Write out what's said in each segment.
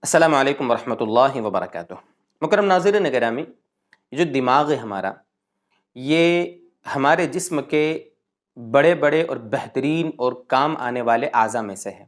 السلام علیکم ورحمۃ اللہ وبرکاتہ۔ مکرم ناظرین گرامی، جو دماغ ہے ہمارا، یہ ہمارے جسم کے بڑے بڑے اور بہترین اور کام آنے والے اعضاء میں سے ہے۔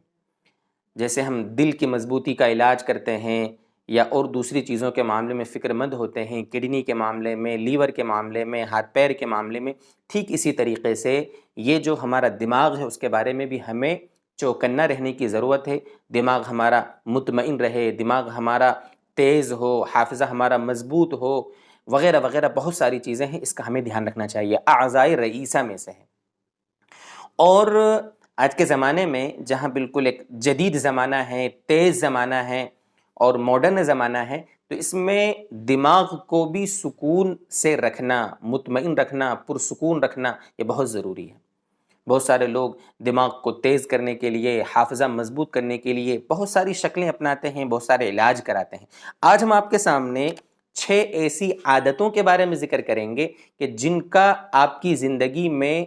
جیسے ہم دل کی مضبوطی کا علاج کرتے ہیں یا اور دوسری چیزوں کے معاملے میں فکر مند ہوتے ہیں، کڈنی کے معاملے میں، لیور کے معاملے میں، ہاتھ پیر کے معاملے میں، ٹھیک اسی طریقے سے یہ جو ہمارا دماغ ہے اس کے بارے میں بھی ہمیں چوکنا رہنے کی ضرورت ہے۔ دماغ ہمارا مطمئن رہے، دماغ ہمارا تیز ہو، حافظہ ہمارا مضبوط ہو، وغیرہ وغیرہ بہت ساری چیزیں ہیں، اس کا ہمیں دھیان رکھنا چاہیے۔ اعضائے رئیسہ میں سے ہے۔ اور آج کے زمانے میں جہاں بالکل ایک جدید زمانہ ہے، تیز زمانہ ہے اور ماڈرن زمانہ ہے، تو اس میں دماغ کو بھی سکون سے رکھنا، مطمئن رکھنا، پرسکون رکھنا، یہ بہت ضروری ہے۔ بہت سارے لوگ دماغ کو تیز کرنے کے لیے، حافظہ مضبوط کرنے کے لیے بہت ساری شکلیں اپناتے ہیں، بہت سارے علاج کراتے ہیں۔ آج ہم آپ کے سامنے 6 ایسی عادتوں کے بارے میں ذکر کریں گے کہ جن کا آپ کی زندگی میں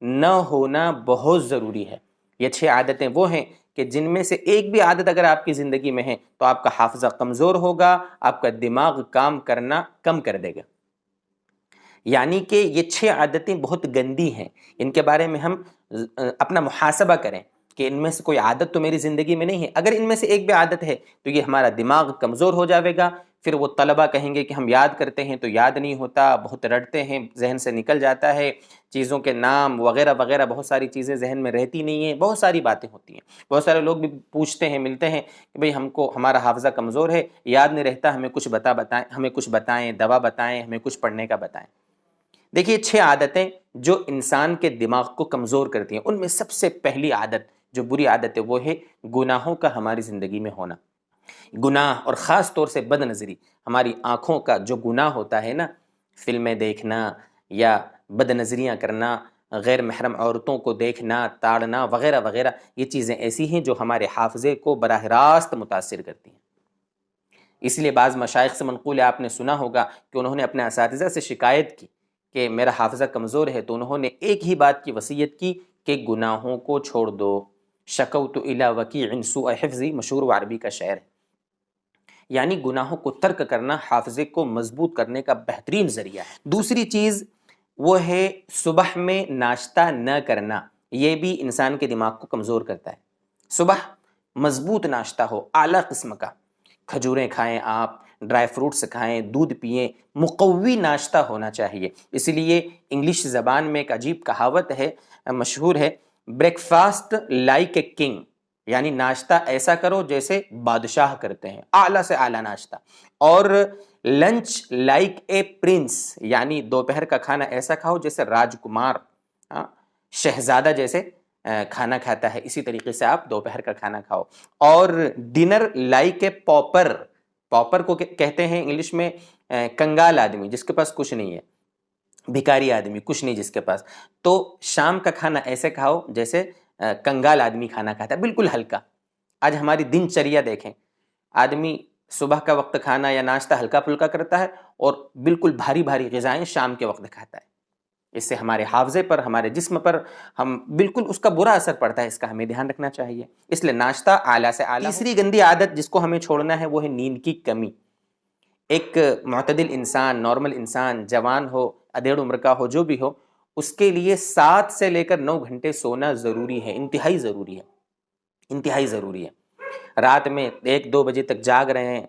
نہ ہونا بہت ضروری ہے۔ یہ 6 عادتیں وہ ہیں کہ جن میں سے ایک بھی عادت اگر آپ کی زندگی میں ہے تو آپ کا حافظہ کمزور ہوگا، آپ کا دماغ کام کرنا کم کر دے گا۔ یعنی کہ یہ 6 عادتیں بہت گندی ہیں۔ ان کے بارے میں ہم اپنا محاسبہ کریں کہ ان میں سے کوئی عادت تو میری زندگی میں نہیں ہے۔ اگر ان میں سے ایک بھی عادت ہے تو یہ ہمارا دماغ کمزور ہو جاوے گا۔ پھر وہ طلبہ کہیں گے کہ ہم یاد کرتے ہیں تو یاد نہیں ہوتا، بہت رٹتے ہیں، ذہن سے نکل جاتا ہے، چیزوں کے نام وغیرہ وغیرہ بہت ساری چیزیں ذہن میں رہتی نہیں ہیں، بہت ساری باتیں ہوتی ہیں۔ بہت سارے لوگ بھی پوچھتے ہیں، ملتے ہیں کہ بھئی ہمارا حافظہ کمزور ہے، یاد نہیں رہتا، ہمیں کچھ بتائیں، دوا بتائیں، ہمیں کچھ پڑھنے کا بتائیں۔ دیکھیے 6 عادتیں جو انسان کے دماغ کو کمزور کرتی ہیں، ان میں سب سے پہلی عادت جو بری عادت ہے وہ ہے گناہوں کا ہماری زندگی میں ہونا۔ گناہ، اور خاص طور سے بد نظری، ہماری آنکھوں کا جو گناہ ہوتا ہے نا، فلمیں دیکھنا یا بد نظریاں کرنا، غیر محرم عورتوں کو دیکھنا، تاڑنا وغیرہ وغیرہ، یہ چیزیں ایسی ہیں جو ہمارے حافظے کو براہ راست متاثر کرتی ہیں۔ اس لیے بعض مشائخ سے منقول ہے، آپ نے سنا ہوگا کہ انہوں نے اپنے اساتذہ سے شکایت کی کہ میرا حافظہ کمزور ہے، تو انہوں نے ایک ہی بات کی وصیت کی کہ گناہوں کو چھوڑ دو۔ شکوت الی وکیع سوء حفظی، مشہور عربی کا شعر ہے۔ یعنی گناہوں کو ترک کرنا حافظے کو مضبوط کرنے کا بہترین ذریعہ ہے۔ دوسری چیز وہ ہے صبح میں ناشتہ نہ کرنا، یہ بھی انسان کے دماغ کو کمزور کرتا ہے۔ صبح مضبوط ناشتہ ہو، اعلیٰ قسم کا، کھجوریں کھائیں، آپ ڈرائی فروٹس کھائیں، دودھ پئیں، مقوی ناشتہ ہونا چاہیے۔ اس لیے انگلش زبان میں ایک عجیب کہاوت ہے، مشہور ہے، break fast like a king, یعنی ناشتہ ایسا کرو جیسے بادشاہ کرتے ہیں، اعلیٰ سے اعلیٰ ناشتہ، اور لنچ لائک اے پرنس، یعنی دوپہر کا کھانا ایسا کھاؤ جیسے راجکمار، شہزادہ جیسے کھانا کھاتا ہے، اسی طریقے سے آپ دوپہر کا کھانا کھاؤ۔ اور dinner like a pauper, pauper کو کہتے ہیں انگلش میں کنگال آدمی، جس کے پاس کچھ نہیں ہے، بھکاری آدمی، کچھ نہیں جس کے پاس۔ تو شام کا کھانا ایسے کھاؤ جیسے کنگال آدمی کھانا کھاتا ہے، بالکل ہلکا۔ آج ہماری دن چریہ دیکھیں، آدمی صبح کا وقت کھانا یا ناشتہ ہلکا پھلکا کرتا ہے اور بالکل بھاری بھاری غذائیں شام کے وقت کھاتا ہے۔ اس سے ہمارے حافظے پر، ہمارے جسم پر ہم بالکل اس کا برا اثر پڑتا ہے، اس کا ہمیں دھیان رکھنا چاہیے۔ اس لیے ناشتہ اعلیٰ سے اعلیٰ۔ تیسری گندی عادت جس کو ہمیں چھوڑنا ہے وہ ہے نیند کی کمی۔ ایک معتدل انسان، نارمل انسان، جوان ہو، ادھیڑ عمر کا ہو، جو بھی ہو، اس کے لیے 7 سے لے کر 9 گھنٹے سونا ضروری ہے، انتہائی ضروری ہے، انتہائی ضروری ہے۔ رات میں 1-2 بجے تک جاگ رہے ہیں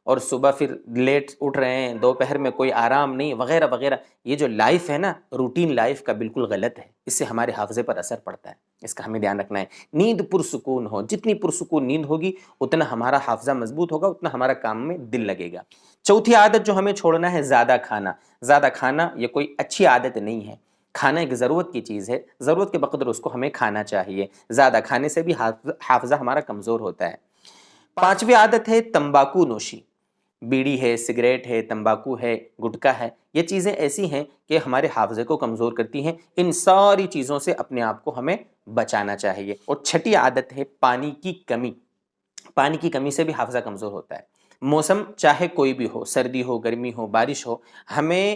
اور صبح پھر لیٹ اٹھ رہے ہیں، دوپہر میں کوئی آرام نہیں، وغیرہ وغیرہ، یہ جو لائف ہے نا، روٹین لائف کا بالکل غلط ہے، اس سے ہمارے حافظے پر اثر پڑتا ہے، اس کا ہمیں دھیان رکھنا ہے۔ نیند پرسکون ہو، جتنی پرسکون نیند ہوگی اتنا ہمارا حافظہ مضبوط ہوگا، اتنا ہمارا کام میں دل لگے گا۔ چوتھی عادت جو ہمیں چھوڑنا ہے، زیادہ کھانا۔ زیادہ کھانا یہ کوئی اچھی عادت نہیں ہے، کھانا ایک ضرورت کی چیز ہے، ضرورت کے بقدر اس کو ہمیں کھانا چاہیے، زیادہ کھانے سے بھی حافظہ ہمارا کمزور ہوتا ہے۔ 5ویں عادت ہے تمباکو نوشی۔ بیڑی ہے، سگریٹ ہے، تمباکو ہے، گٹکا ہے، یہ چیزیں ایسی ہیں کہ ہمارے حافظے کو کمزور کرتی ہیں۔ ان ساری چیزوں سے اپنے آپ کو ہمیں بچانا چاہیے۔ اور 6ٹھی عادت ہے پانی کی کمی۔ پانی کی کمی سے بھی حافظہ کمزور ہوتا ہے۔ موسم چاہے کوئی بھی ہو، سردی ہو، گرمی ہو، بارش ہو، ہمیں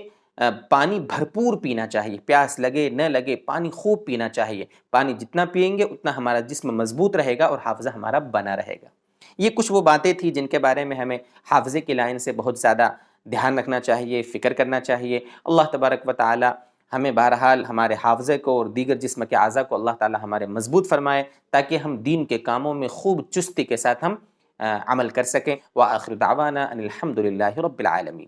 پانی بھرپور پینا چاہیے، پیاس لگے نہ لگے پانی خوب پینا چاہیے۔ پانی جتنا پئیں گے اتنا ہمارا جسم مضبوط رہے گا اور حافظہ ہمارا بنا رہے گا۔ یہ کچھ وہ باتیں تھیں جن کے بارے میں ہمیں حافظے کی لائن سے بہت زیادہ دھیان رکھنا چاہیے، فکر کرنا چاہیے۔ اللہ تبارک و تعالی ہمیں بہرحال ہمارے حافظے کو اور دیگر جسم کے اعضاء کو اللہ تعالی ہمارے مضبوط فرمائے، تاکہ ہم دین کے کاموں میں خوب چستی کے ساتھ ہم عمل کر سکیں۔ وآخر دعوانا ان الحمد للہ رب العالمین۔